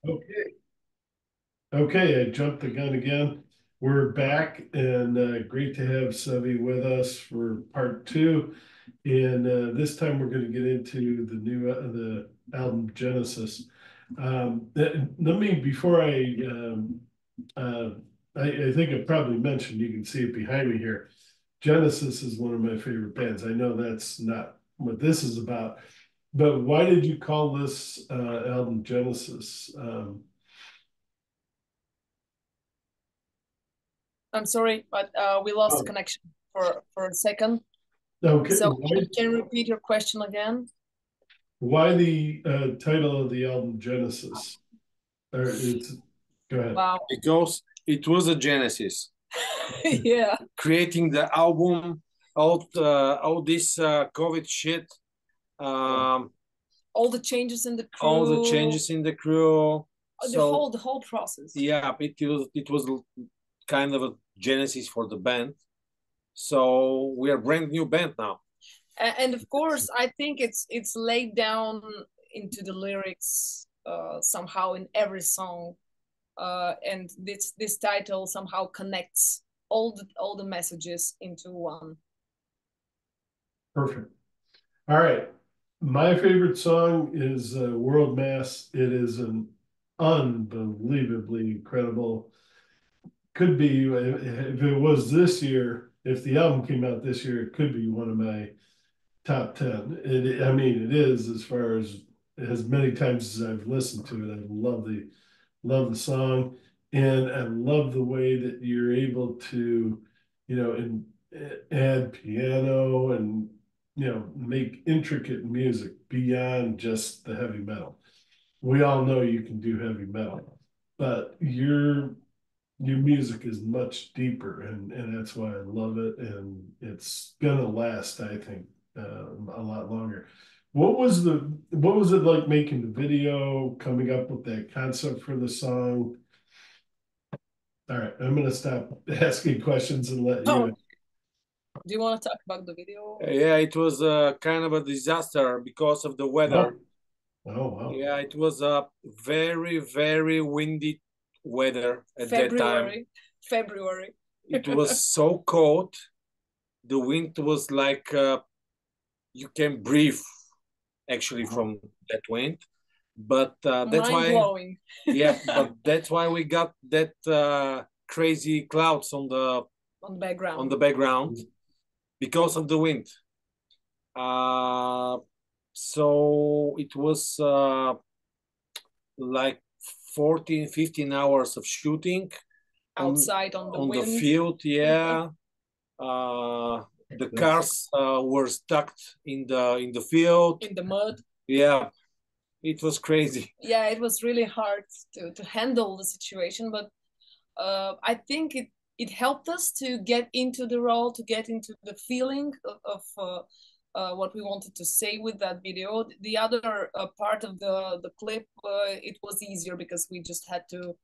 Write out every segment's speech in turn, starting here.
Okay, okay, I jumped the gun again. We're back and great to have Sevi with us for part two. And this time we're going to get into the album Genesis. Let me before uh, I think I probably mentioned, you can see it behind me here. Genesis is one of my favorite bands. I know that's not what this is about, but why did you call this album Genesis? I'm sorry, but we lost Oh, connection for a second. okay, So can you repeat your question again? why the title of the album Genesis? Or it's Go ahead. Wow. because it was a genesis, Yeah. creating the album, all this COVID shit, Yeah, um, All the changes in the all the crew, changes in the crew. the So whole process. yeah, it was kind of a genesis for the band. So we are a brand new band now. And of course, I think it's laid down into the lyrics somehow in every song, and this title somehow connects all the messages into one. perfect. All right. My favorite song is World Mass. It is an unbelievably incredible, could be, if it was this year, if the album came out this year, it could be one of my top 10. I mean, it is as many times as I've listened to it. I love the song, and I love the way that you're able to, and add piano and make intricate music beyond just the heavy metal. We all know you can do heavy metal, but your music is much deeper, and that's why I love it, and it's gonna last, I think, a lot longer. What was it like making the video, coming up with that concept for the song? All right, I'm gonna stop asking questions and let Oh, you. do you want to talk about the video? Yeah, it was kind of a disaster because of the Oh, weather. oh wow. Yeah, it was a very, very windy weather at that time. February. It was so cold. The wind was like you can breathe actually Wow. from that wind. But that's Mind why, blowing. yeah, but that's why we got that crazy clouds On the on background. the background because of the wind. Uh, so it was like 14, 15 hours of shooting on Outside on the on the wind. field. Yeah, the That's cars were stuck in the field. In the mud. Yeah, it was crazy. Yeah, it was really hard to handle the situation, but I think it helped us to get into the role, to get into the feeling of what we wanted to say with that video. The other part of the clip, it was easier because we just had to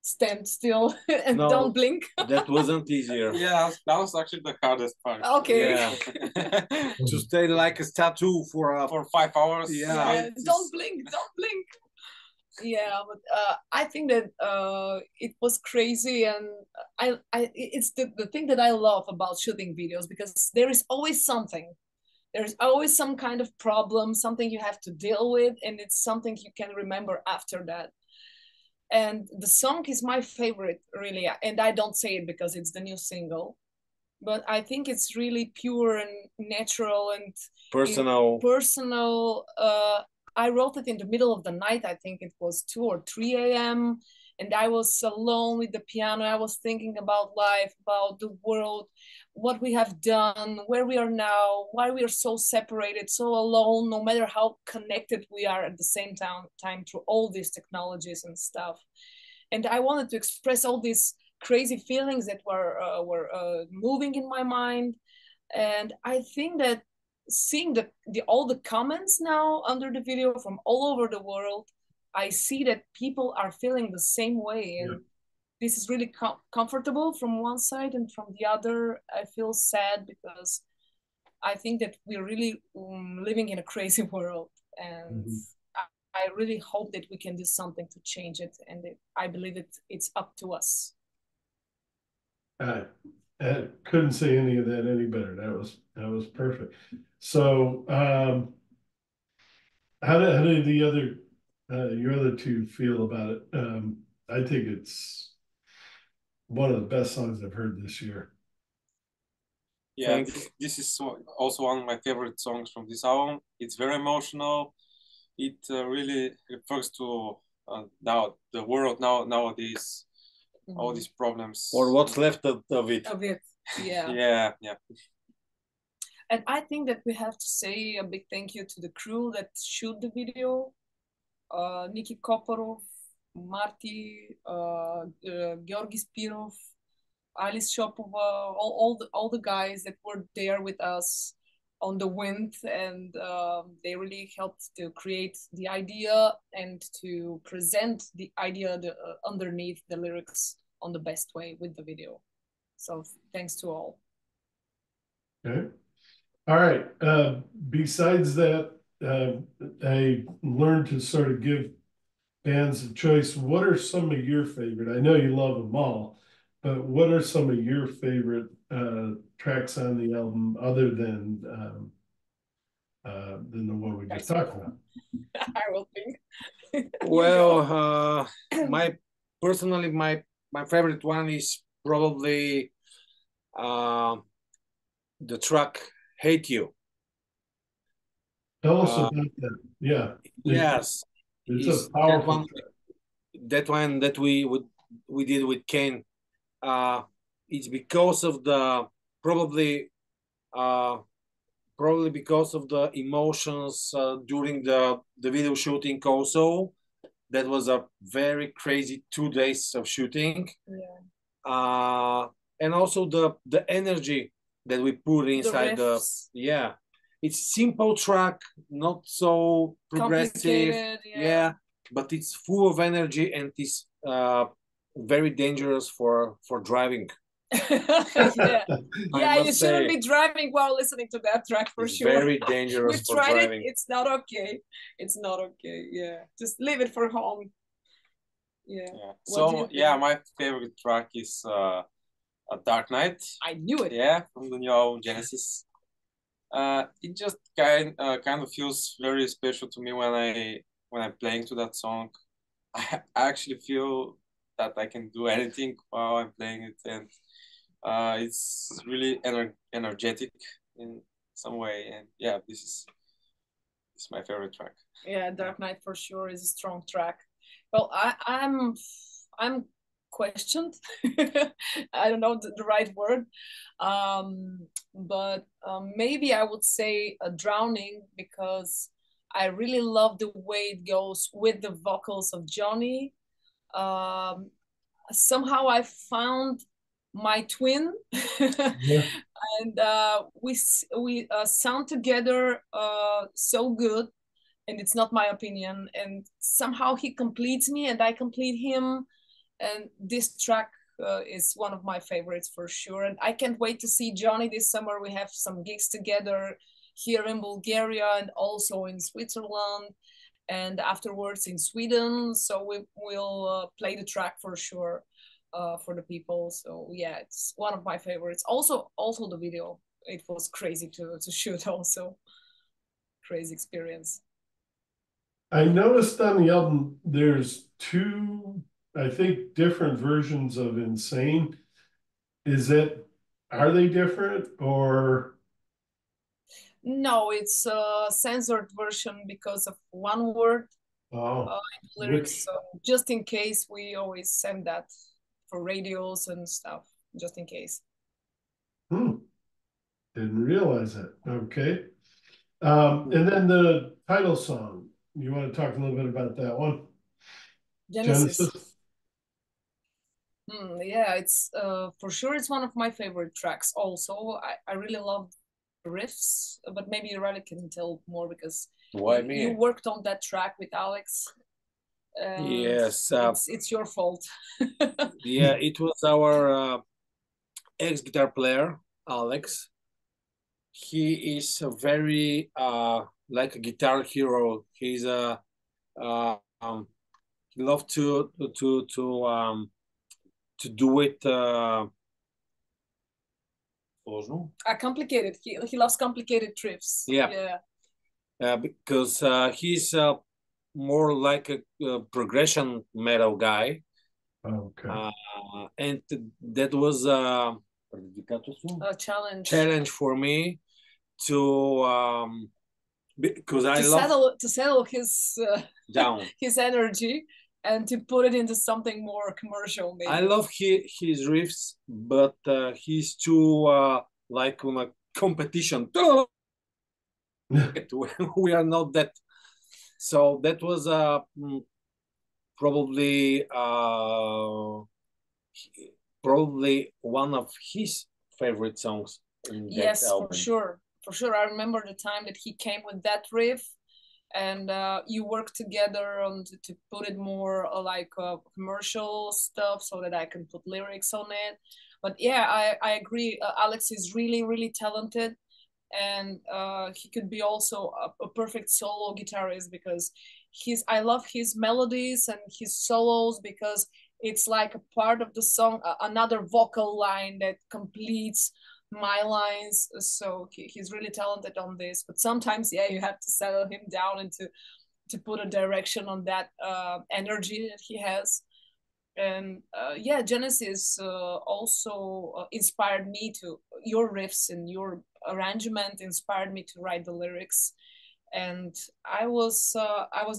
stand still and don't No, blink. that wasn't easier. Yeah, that was actually the hardest part. Okay. Yeah, to stay like a statue For 5 hours. Yeah. Yeah, don't blink, don't blink. Yeah, but I think that it was crazy, and it's the thing that I love about shooting videos, because there is always something. There's always some kind of problem, something you have to deal with, and it's something you can remember after that. And the song is my favorite, really, and I don't say it because it's the new single, but I think it's really pure and natural and personal. personal. I wrote it in the middle of the night. I think it was 2 or 3 a.m. And I was alone with the piano. I was thinking about life, about the world, what we have done, where we are now, why we are so separated, so alone, no matter how connected we are at the same time through all these technologies and stuff. And I wanted to express all these crazy feelings that were moving in my mind. And I think that seeing the all the comments now under the video from all over the world, I see that people are feeling the same way, yeah. and this is really comfortable from one side, and from the other I feel sad because I think that we're really living in a crazy world, and Mhm. I really hope that we can do something to change it, and I believe it's up to us. I couldn't say any of that any better. That was perfect. So, how did the other your other two feel about it? I think it's one of the best songs I've heard this year. Yeah, this is also one of my favorite songs from this album. It's very emotional. It really refers to now the world nowadays, all these problems, or what's left of it. Of it, yeah. Yeah. And I think that we have to say a big thank you to the crew that shoot the video. Nikki Koporov, Marty, Georgi Spirov, Alice Shopova, all the guys that were there with us on the wind, and they really helped to create the idea and to present the idea underneath the lyrics on the best way with the video. So thanks to all. Okay. All right. Besides that, I learned to sort of give bands a choice. What are some of your favorite? I know you love them all, but what are some of your favorite tracks on the album other than the one we just talked about? I will think. Well, my favorite one is probably the track "Hate You." Tell us about that. Yeah. Yes, It's a powerful track. That one that we did with Kane. It's because of the probably because of the emotions during the video shooting. Also, that was a very crazy 2 days of shooting. Yeah. And also the energy that we put inside the it's simple track, not so progressive. Yeah, but it's full of energy and it's very dangerous for driving. Yeah, you shouldn't be driving while listening to that track for sure. Very dangerous for driving. It's not okay. It's not okay. Yeah, just leave it for home. Yeah. So my favorite track is A Dark Night. I knew it. Yeah, from the new album Genesis. It just kind of feels very special to me when I'm playing to that song. I actually feel that I can do anything while I'm playing it, and it's really energetic in some way. And yeah, this is my favorite track. Yeah, Dark Night for sure is a strong track. Well, I'm questioned. I don't know the right word, but maybe I would say Drowning, because I really love the way it goes with the vocals of Johnny. Somehow I found my twin. Yeah. And we sound together so good, and it's not my opinion, and somehow he completes me and I complete him, and this track is one of my favorites for sure. And I can't wait to see Johnny this summer. We have some gigs together here in Bulgaria and also in Switzerland, and afterwards in Sweden, so we will play the track for sure for the people. So yeah, it's one of my favorites. Also the video, it was crazy to shoot. Also crazy experience. I noticed on the album there's two, I think, different versions of Insane. Are they different or? No, it's a censored version because of one word in lyrics. So just in case, we always send that for radios and stuff, just in case. Didn't realize that. Okay. And then the title song, you want to talk a little bit about that one? Genesis. Yeah, it's for sure it's one of my favorite tracks. Also, I really love the riffs, but maybe you really can tell more because you worked on that track with Alex. Yes, it's your fault. Yeah, it was our ex-guitar player, Alex. He is a very like a guitar hero. He's a he loved to do it. Complicated. He loves complicated trips. Yeah. Because he's more like a progression metal guy. Okay. And that was a challenge for me to because I love to settle his down his energy and to put it into something more commercial. Maybe. I love his riffs, but he's too like on a competition. We are not that. So that was probably probably one of his favorite songs in that yes album. For sure I remember the time that he came with that riff and you worked together on to put it more like commercial stuff so that I can put lyrics on it. But yeah, I agree. Alex is really talented, and he could be also a perfect solo guitarist because I love his melodies and his solos because it's like a part of the song, another vocal line that completes my lines. So he's really talented on this, but sometimes you have to settle him down and to put a direction on that energy that he has. And Genesis also inspired me to your riffs and your arrangement inspired me to write the lyrics. And I was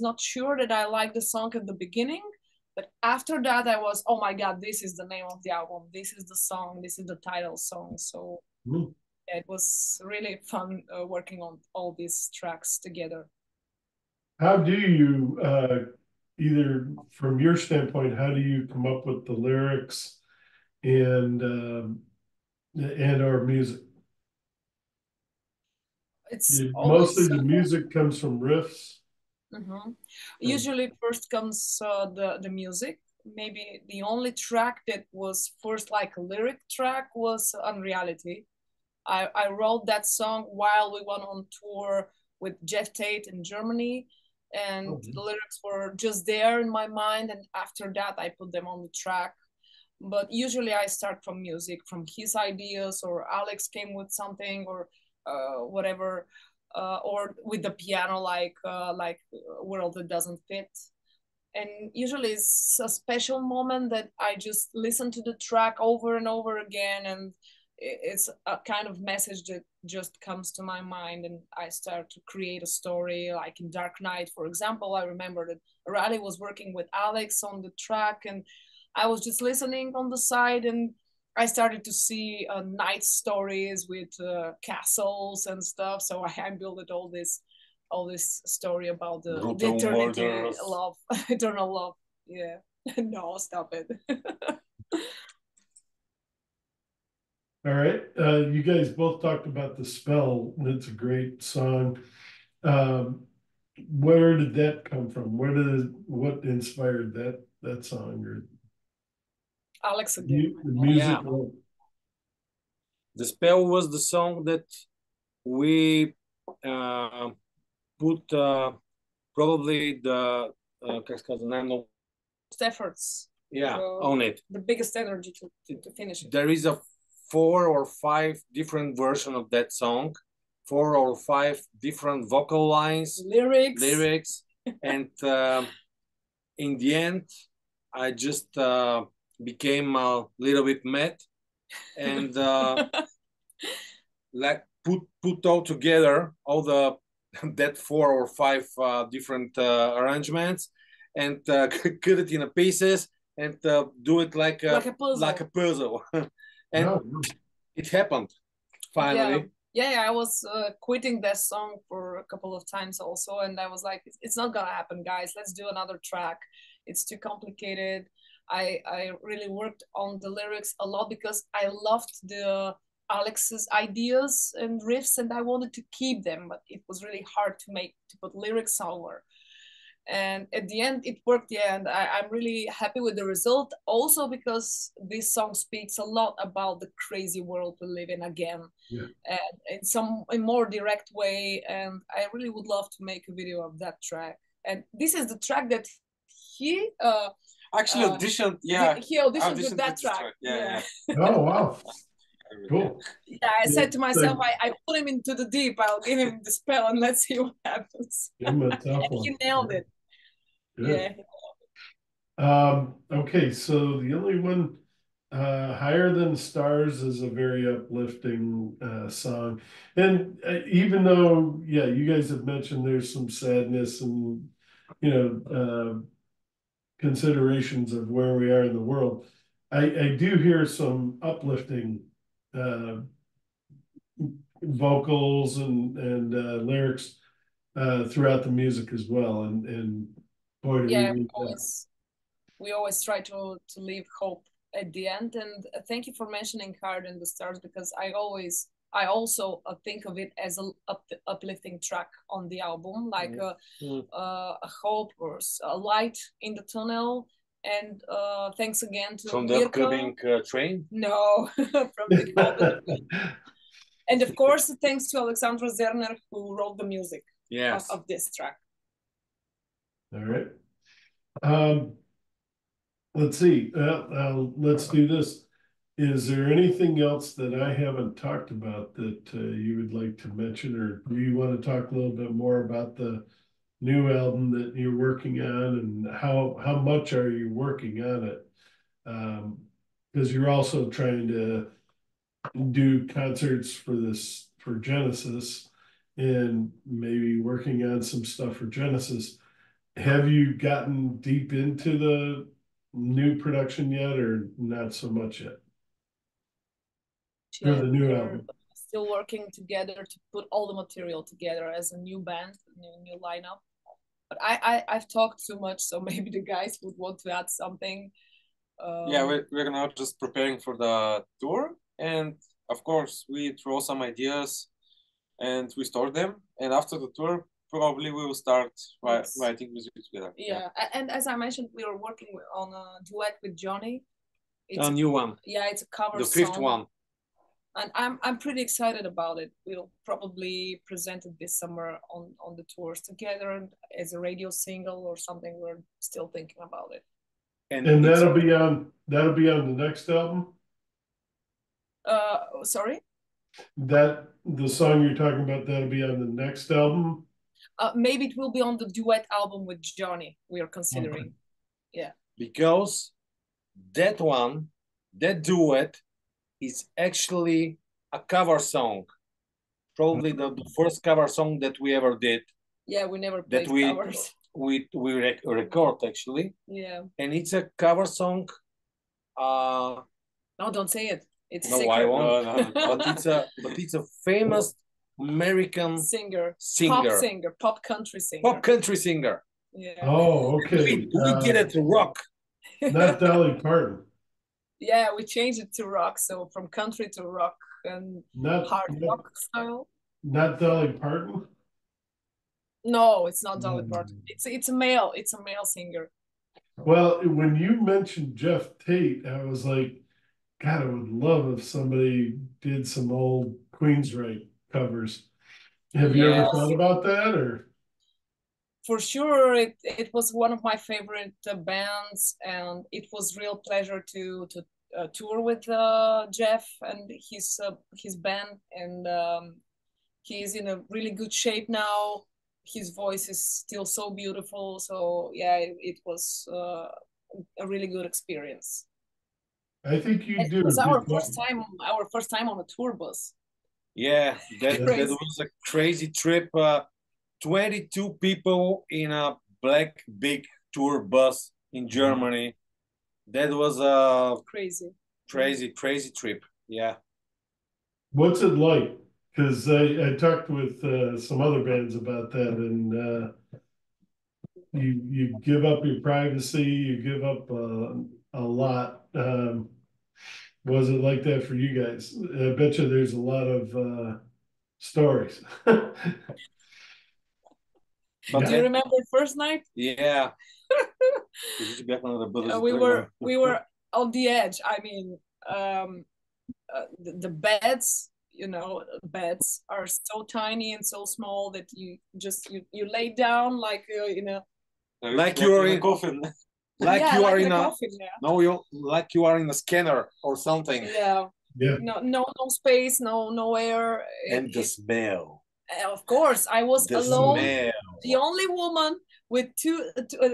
not sure that I liked the song at the beginning, but after that I was, oh my god, this is the name of the album, this is the song, this is the title song. So it was really fun working on all these tracks together. How do you either from your standpoint, how do you come up with the lyrics and our music? It's mostly the music comes from riffs. Usually first comes the music. Maybe the only track that was first like a lyric track was Unreality. I wrote that song while we went on tour with Jeff Tate in Germany, and the lyrics were just there in my mind, and after that I put them on the track. But usually I start from music, from his ideas, or Alex came with something, or whatever, or with the piano, like World That Doesn't Fit. And usually it's a special moment that I just listen to the track over and over again, and it's a kind of message that just comes to my mind, and I start to create a story. Like in Dark Knight, for example, I remember that Riley was working with Alex on the track, and I was just listening on the side, and I started to see night stories with castles and stuff. So I built all this story about the eternity, love, eternal love. Yeah, no, stop it. All right, you guys both talked about The Spell. It's a great song. Where did that come from? What inspired that song? Or Alex again. The music. The Spell was the song that we put probably the efforts. On it. The biggest energy to finish it. There is a 4 or 5 different versions of that song, 4 or 5 different vocal lines, lyrics, and in the end, I just became a little bit mad, and like put all together all the that 4 or 5 different arrangements, and cut it in pieces and do it like a puzzle. And it happened finally. I was quitting that song for a couple of times also, and I was like, it's not gonna happen, guys, let's do another track, it's too complicated. I really worked on the lyrics a lot because I loved the Alex's ideas and riffs, and I wanted to keep them, but it was really hard to put lyrics over. And at the end it worked, and I'm really happy with the result, also because this song speaks a lot about the crazy world we live in again, and in more direct way, and I really would love to make a video of that track. And this is the track that he actually auditioned. Yeah, he auditioned with that track. Yeah. Oh wow, cool. Yeah, I said to myself, I put him into the deep. I'll give him the spell and let's see what happens. Give him a tough And one. he nailed it. Good. Yeah. Okay, so the only one, Higher Than Stars is a very uplifting song. And even though, yeah, you guys have mentioned there's some sadness and, considerations of where we are in the world, I do hear some uplifting vocals and lyrics throughout the music as well. And boy, do we need that. We always try to leave hope at the end. And thank you for mentioning Hard in the Stars, because I also think of it as a uplifting track on the album, like a hope or a light in the tunnel. And thanks again to from the upcoming train. No, from the train. And of course, thanks to Alexandra Zerner, who wrote the music of this track. All right. Let's see. Let's do this. Is there anything else that I haven't talked about that you would like to mention, or do you want to talk a little bit more about the new album that you're working on, and how much are you working on it? Because you're also trying to do concerts for Genesis, and maybe working on some stuff for Genesis. Have you gotten deep into the new production yet, or not so much yet? For the new album. Still working together to put all the material together as a new band, new lineup. But I've talked too much, so maybe the guys would want to add something. Yeah, we're now just preparing for the tour, and of course we throw some ideas and we store them, and after the tour probably we will start writing music together. Yeah, and as I mentioned, we are working on a duet with Johnny. It's a new one. Yeah, it's a cover song. The fifth one. And I'm pretty excited about it. We'll probably present it this summer on the tours together as a radio single or something. We're still thinking about it. And that'll be on the next album? Sorry? The song you're talking about, that'll be on the next album? Maybe it will be on the duet album with Johnny, we are considering. Okay. Yeah. Because that duet is actually a cover song. Probably the first cover song that we ever did. Yeah, we never played covers. We record actually. Yeah. And it's a cover song. No, don't say it. It's no, I won't. But it's a famous American singer, pop country singer. Yeah. Oh, okay. We did it to rock. Not Dolly Parton. Yeah, we changed it to rock, so from country to rock and hard rock style. Not Dolly Parton? No, it's not Dolly Parton. It's a male singer. Well, when you mentioned Jeff Tate, I was like, God, I would love if somebody did some old Queensryche covers. Have you ever thought about that, or? For sure, it was one of my favorite bands, and it was real pleasure to tour with Jeff and his band, and he's in a really good shape now. His voice is still so beautiful, so yeah, it was a really good experience. I think you do. It was our first time on a tour bus. Yeah, that was a crazy trip. 22 people in a black big tour bus in Germany. That was a crazy trip. Yeah. What's it like? Because I talked with some other bands about that, and you give up your privacy, you give up a lot. Was it like that for you guys? I bet you there's a lot of stories. But do you remember the first night? Yeah. We were on the edge. I mean, the beds, beds are so tiny and so small that you lay down like in a like you are in a coffin. Like yeah, you like are in in a a coffin. Yeah. no, you like you are in a scanner or something. Yeah. Yeah. No space, no air. And the smell. Of course, I was The alone, smell. the only woman with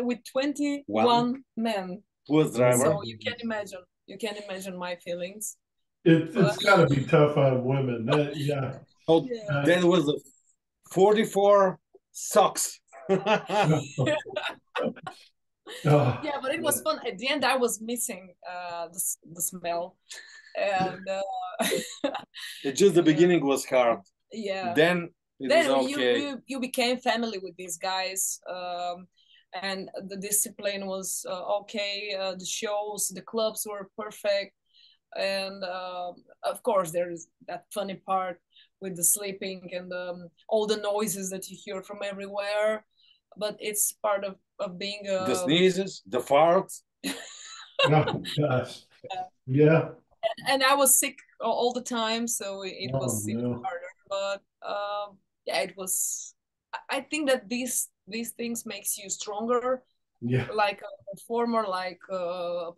with 21 men. Bus driver. So you can imagine my feelings. It's got to be tough on women. Yeah. So Yeah. that was a 44 socks. Oh, Yeah, but it was fun. At the end, I was missing the smell, and Just the beginning was hard. yeah. Then it was okay. You became family with these guys, and the discipline was okay. The shows, the clubs were perfect, and of course there's that funny part with the sleeping and all the noises that you hear from everywhere. But it's part of being the sneezes, the farts. oh gosh. Yeah. and I was sick all the time, so it was No. harder. But yeah, it was. I think that these things makes you stronger, Yeah. like a performer, like a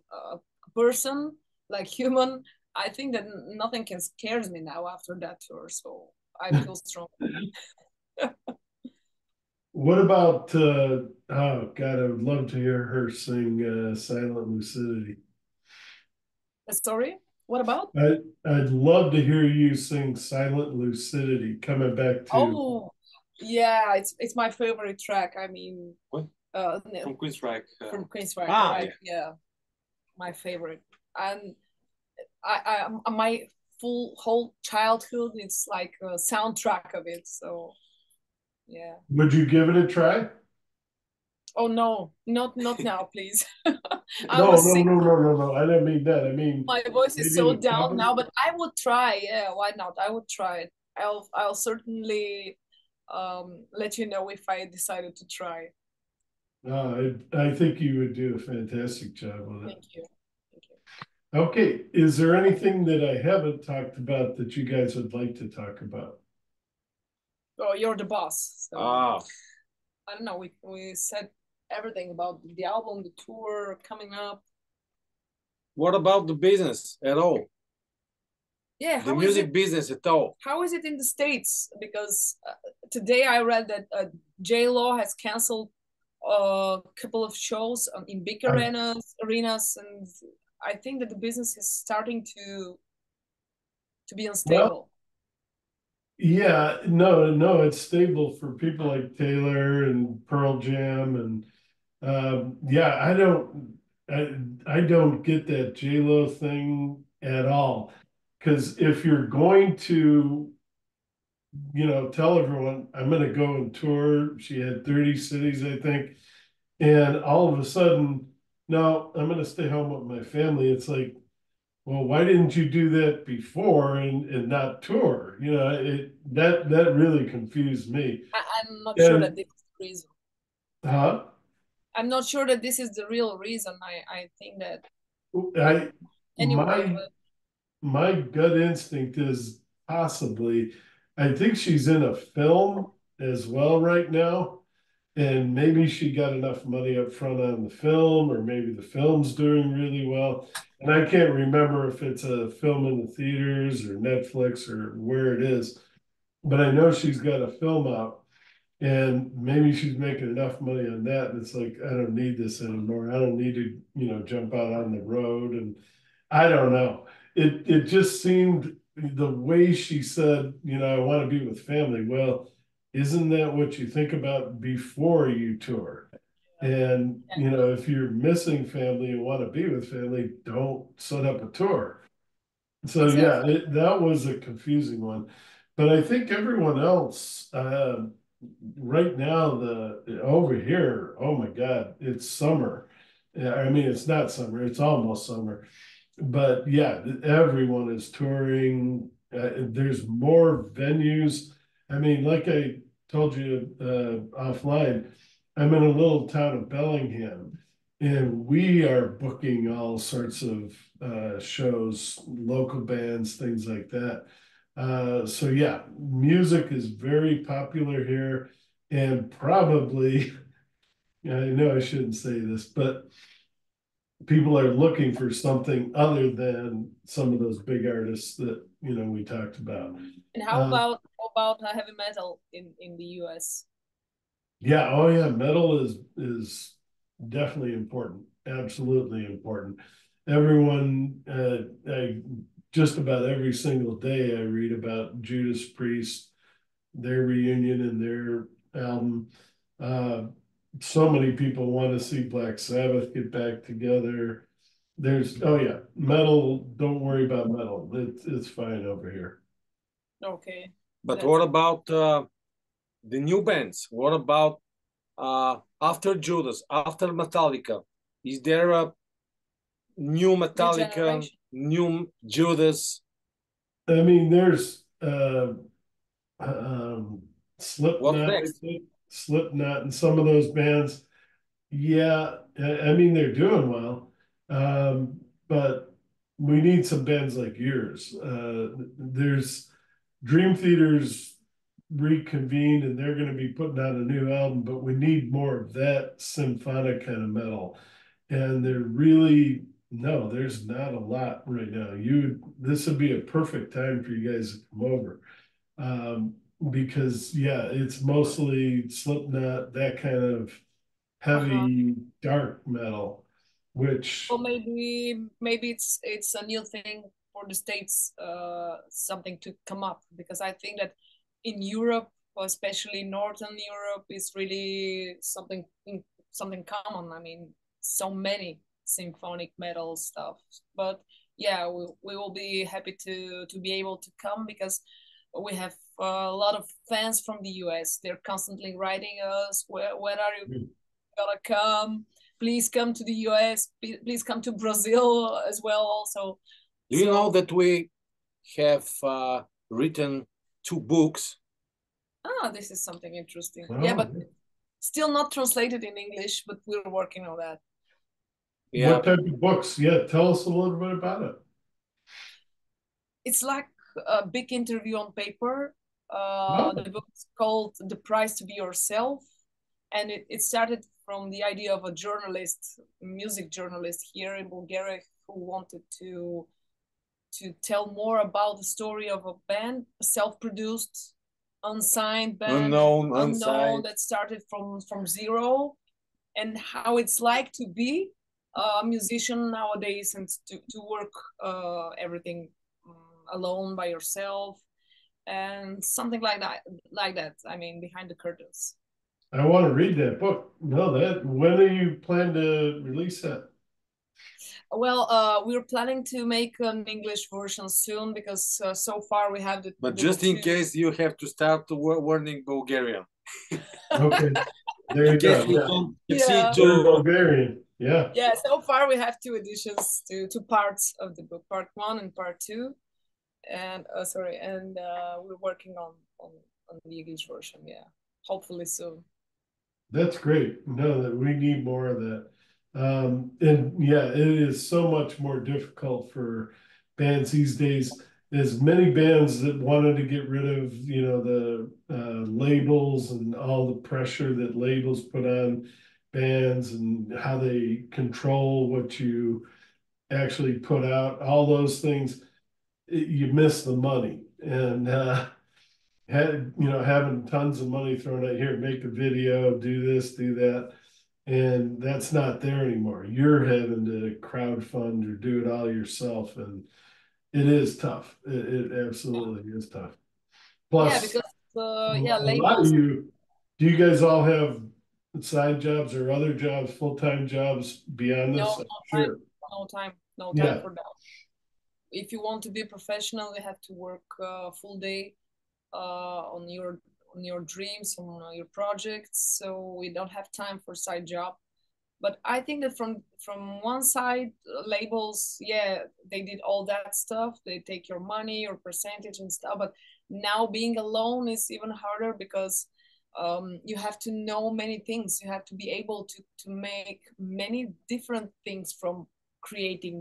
person, like human. I think that nothing can scares me now after that tour, so I feel strong. What about oh God, I would love to hear her sing Silent Lucidity. Sorry, what about? I'd love to hear you sing Silent Lucidity, coming back to Oh, yeah, it's my favorite track. I mean, What? No, From Queensryche. from Queensryche, Ah, right? Yeah, my favorite. And my whole childhood, it's like a soundtrack of it. So yeah. would you give it a try? Oh no, not now, please. I No, was no, sick. no, no, no, no. I didn't mean that. I mean, My voice is maybe so a down cover. now, but I would try. Yeah, why not? I would try it. I'll certainly let you know if I decided to try. I think you would do a fantastic job with it. Thank you. Thank you. Okay, is there anything that I haven't talked about that you guys would like to talk about? Oh, you're the boss. So Ah, I don't know. We said everything about the album, the tour coming up. what about the business at all? Yeah, The music business at all? How is it in the States? Because today I read that J-Lo has canceled a couple of shows in big arenas, and I think that the business is starting to be Well, unstable. yeah, no, it's stable for people like Taylor and Pearl Jam, and yeah, I don't get that J-Lo thing at all. Because if you're going to, tell everyone I'm going to go and tour, she had 30 cities, I think, and all of a sudden, no, I'm going to stay home with my family. It's like, well, why didn't you do that before and not tour? That really confused me. I'm not sure that And this is the reason. huh? I'm not sure that this is the real reason. I think that I anyway, my my gut instinct is possibly, I think she's in a film as well right now. And maybe she got enough money up front on the film, or maybe the film's doing really well. And I can't remember if it's a film in the theaters or Netflix or where it is, but I know she's got a film out, and maybe she's making enough money on that. And it's like, I don't need this anymore. I don't need to, jump out on the road. And I don't know. It just seemed the way she said, I want to be with family. Well, isn't that what you think about before you tour? And if you're missing family and want to be with family, don't set up a tour. So yeah, exactly. that was a confusing one. But I think everyone else, right now, the over here, oh my God, it's summer. Yeah, I mean, it's not summer, it's almost summer. But yeah, everyone is touring. There's more venues. I mean, like I told you offline, I'm in a little town of Bellingham, and we are booking all sorts of shows, local bands, things like that. So yeah, music is very popular here, and probably I know I shouldn't say this, but people are looking for something other than some of those big artists that we talked about. And how about heavy metal in the US? Yeah, oh yeah, metal is definitely important, absolutely important. Everyone, just about every single day, I read about Judas Priest, their reunion and their album. Uh, so many people want to see Black Sabbath get back together. Oh yeah, metal. Don't worry about metal. It's fine over here. Okay. But what about the new bands? What about after Judas, after Metallica? Is there a new Metallica, new Judas? I mean, there's um, Slipknot, Slipknot, and some of those bands. Yeah, I mean they're doing well, but we need some bands like yours. There's Dream Theater's reconvened and they're going to be putting out a new album, but we need more of that symphonic kind of metal. And they're really no, there's not a lot right now. This would be a perfect time for you guys to come over. Um, because yeah, it's mostly Slipknot, that kind of heavy dark metal, which Well, maybe it's a new thing for the States, something to come up, because I think that in Europe, especially Northern Europe, is really something common. I mean, so many symphonic metal stuff. But yeah, we will be happy to be able to come, because we have a lot of fans from the US. They're constantly writing us, when are you gonna come? Please come to the US. Please come to Brazil as well. Also, do you know that we have written 2 books? This is something interesting. Oh, yeah, but still not translated in English. But we're working on that. Yeah. What type of books? Yeah, tell us a little bit about it. It's like a big interview on paper. The book is called "The Price to Be Yourself," and it started from the idea of a journalist, music journalist here in Bulgaria, who wanted to tell more about the story of a band, a self-produced, unsigned band, unknown that started from zero, and how it's like to be a musician nowadays, and to work everything alone by yourself, and something like that. I mean, behind the curtains. I want to read that book. No, when do you plan to release that? Well, we're planning to make an English version soon, because so far we have the. But just in case, you have to start learning Bulgarian. Okay, there you go. Yeah. To Bulgarian. Yeah. Yeah. So far we have 2 editions, two parts of the book, part 1 and part 2, and we're working on the English version. Yeah, hopefully soon. That's great. No, that we need more of that. And yeah, it is so much more difficult for bands these days. There's many bands that wanted to get rid of, the labels and all the pressure that labels put on bands and how they control what you actually put out. All those things, you miss the money. And having tons of money thrown at here, make a video, do this, do that. And that's not there anymore. You're having to crowdfund or do it all yourself. And it is tough. It absolutely is tough. Plus, yeah, because a lot of do you guys all have side jobs or other jobs, full-time jobs beyond this? No time for that. If you want to be professional, you have to work full day on your dreams, on your projects. So we don't have time for side job. But I think that from one side, labels, yeah, they did all that stuff. They take your money, your percentage and stuff. But now being alone is even harder, because you have to know many things. You have to be able to make many different things, from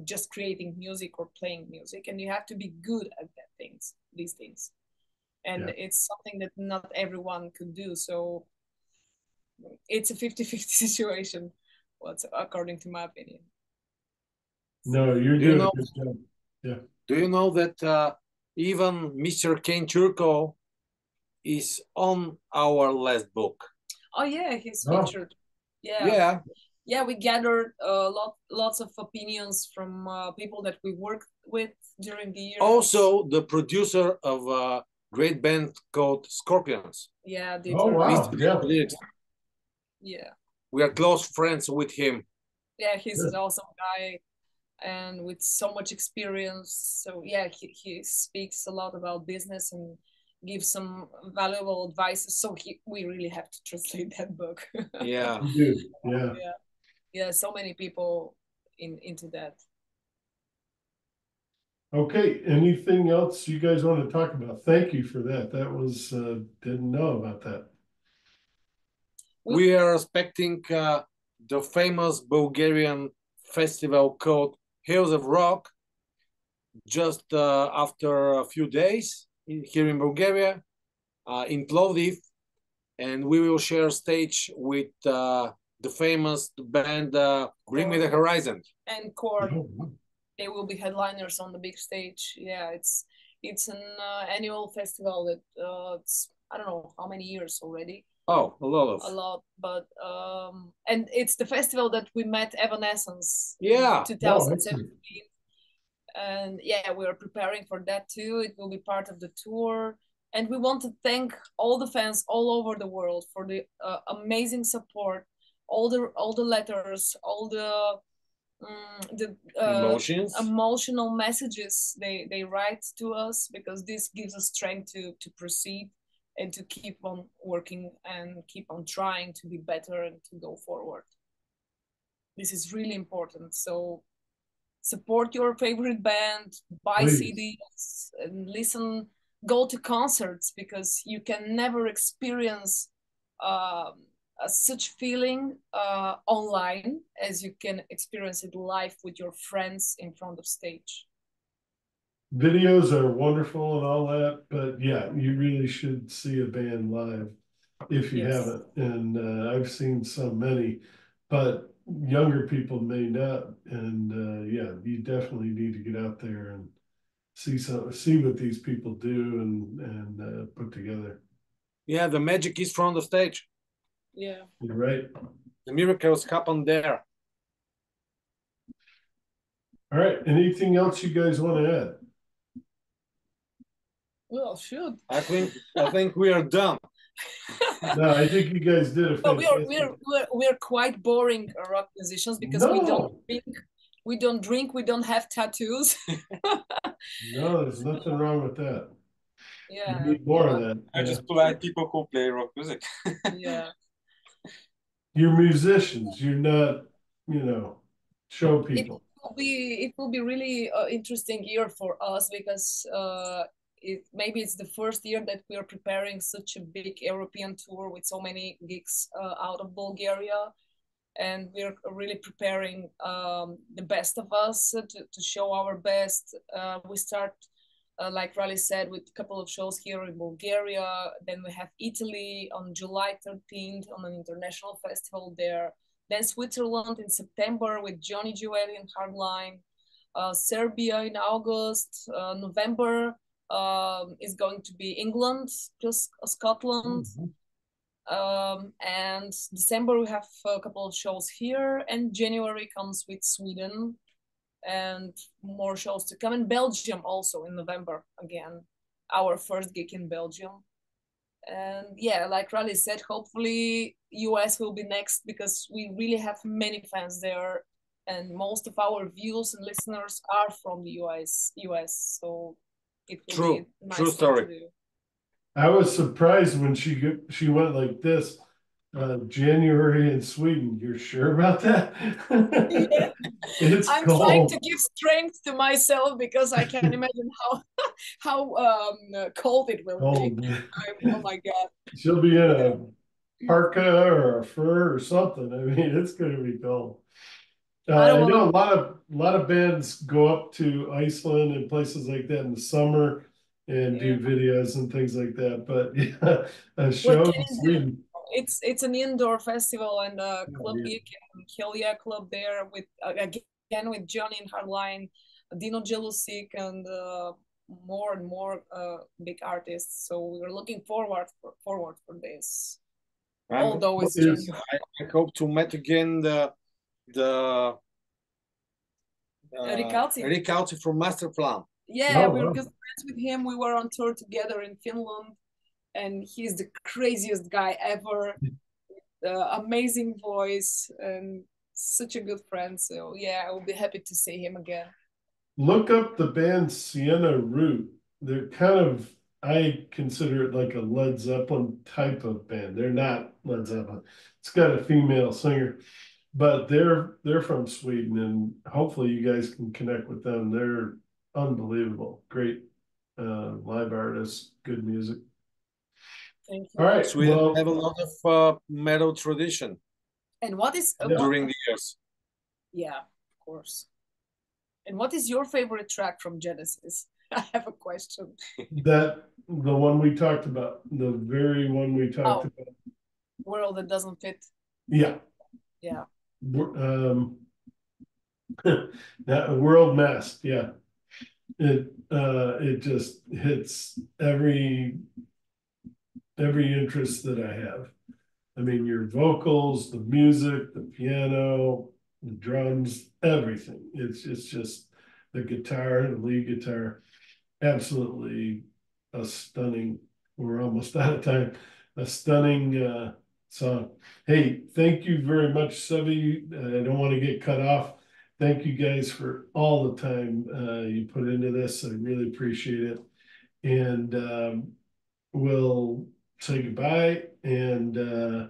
just creating music or playing music, and you have to be good at these things. And it's something that not everyone could do. So it's a 50-50 situation, what's according to my opinion. No, you're doing a good job. Yeah. Do you know that even Mr. Ken Turco is on our last book? Oh yeah, he's featured. Yeah, we gathered lots of opinions from people that we worked with during the year. Also, the producer of a great band called Scorpions. Yeah. Oh wow. Yeah. We are close friends with him. Yeah, he's an awesome guy and with so much experience. So yeah, he speaks a lot about business and gives some valuable advice. So we really have to translate that book. Yeah. Yeah, so many people into that. Okay, anything else you guys want to talk about? Thank you for that. That was didn't know about that. We are expecting the famous Bulgarian festival called Hills of Rock just after a few days here in Bulgaria, in Plovdiv, and we will share stage with the famous band Bring Me the Horizon. And Korn. They will be headliners on the big stage. Yeah, it's an annual festival that it's I don't know how many years already. Oh, a lot, but and it's the festival that we met Evanescence. Yeah, 2017. And yeah, we are preparing for that too. It will be part of the tour, and we want to thank all the fans all over the world for the amazing support, all the letters, all the emotional messages they write to us, because this gives us strength to proceed and to keep on working and keep on trying to be better and to go forward. This is really important. So support your favorite band, buy CDs and listen, go to concerts, because you can never experience such feeling online as you can experience it live with your friends in front of stage. Videos are wonderful and all that, but yeah, you really should see a band live if you haven't. And I've seen so many, but younger people may not. And yeah, you definitely need to get out there and see what these people do and put together. Yeah, the magic is from the stage. Yeah, you're right. The miracles happen there. All right. Anything else you guys want to add? Well, should I think we are done. No, I think you guys did a fantastic. We're quite boring rock musicians, because we don't drink, we don't have tattoos. No, there's nothing wrong with that. Yeah, you need more of that. I just polite people who play rock music. Yeah, you're musicians. You're not, show people. It will be really interesting year for us, because maybe it's the first year that we are preparing such a big European tour with so many gigs out of Bulgaria, and we're really preparing the best of us to show our best. We start, like Raleigh said, with a couple of shows here in Bulgaria. Then we have Italy on July 13th on an international festival there. Then Switzerland in September with Johnny Jewelry and Hardline. Serbia in August. November is going to be England plus Scotland. And December we have a couple of shows here, and January comes with Sweden and more shows to come. In Belgium also in November again, our first gig in Belgium. And yeah, like Raleigh said, hopefully US will be next, because we really have many fans there, and most of our viewers and listeners are from the US. So it will be a nice true story. to do. I was surprised when she went like this. January in Sweden. You're sure about that? Yeah. I'm cold. trying to give strength to myself, because I can imagine how cold it will be. Oh my God. She'll be in a parka or a fur or something. I mean, it's going to be cold. I know a lot of bands go up to Iceland and places like that in the summer and do videos and things like that. But yeah, a show in Sweden. it's an indoor festival and Club Geek and Helia Club there with again with Johnny and Hardline, Dino Jelusic, and more and more big artists. So we're looking forward for this. Although it's January. I hope to meet again the Ricalzi from Masterplan. Yeah, we were good friends with him. We were on tour together in Finland, and he's the craziest guy ever. Amazing voice and such a good friend. So yeah, I will be happy to see him again. Look up the band Sienna Root. They're kind of, I consider it like a Led Zeppelin type of band. They're not Led Zeppelin. It's got a female singer, but they're from Sweden, and hopefully you guys can connect with them. They're unbelievable, great live artists, good music. Thank you. All right, Sweden have a lot of metal tradition. And what is during the years? Yeah, of course. And what is your favorite track from Genesis? I have a question. The one we talked about, the very one we talked about. World That Doesn't Fit. Yeah. Yeah. That World Mess. Yeah. It just hits every interest that I have. I mean, your vocals, the music, the piano, the drums, everything. It's just the guitar, the lead guitar, absolutely a stunning. We're almost out of time. A stunning song. Hey, thank you very much, Sevi. I don't want to get cut off. Thank you guys for all the time you put into this. I really appreciate it. And we'll say goodbye, and I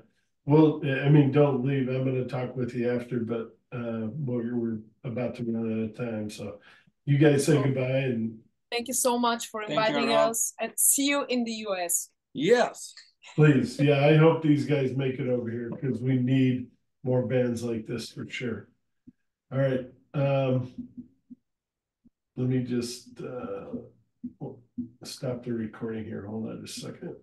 mean, don't leave. I'm going to talk with you after, but we're about to run out of time. So you guys say goodbye. And thank you so much for inviting us, and see you in the US. Yes. Please. Yeah, I hope these guys make it over here because we need more bands like this for sure. All right. Let me just stop the recording here. Hold on just a second.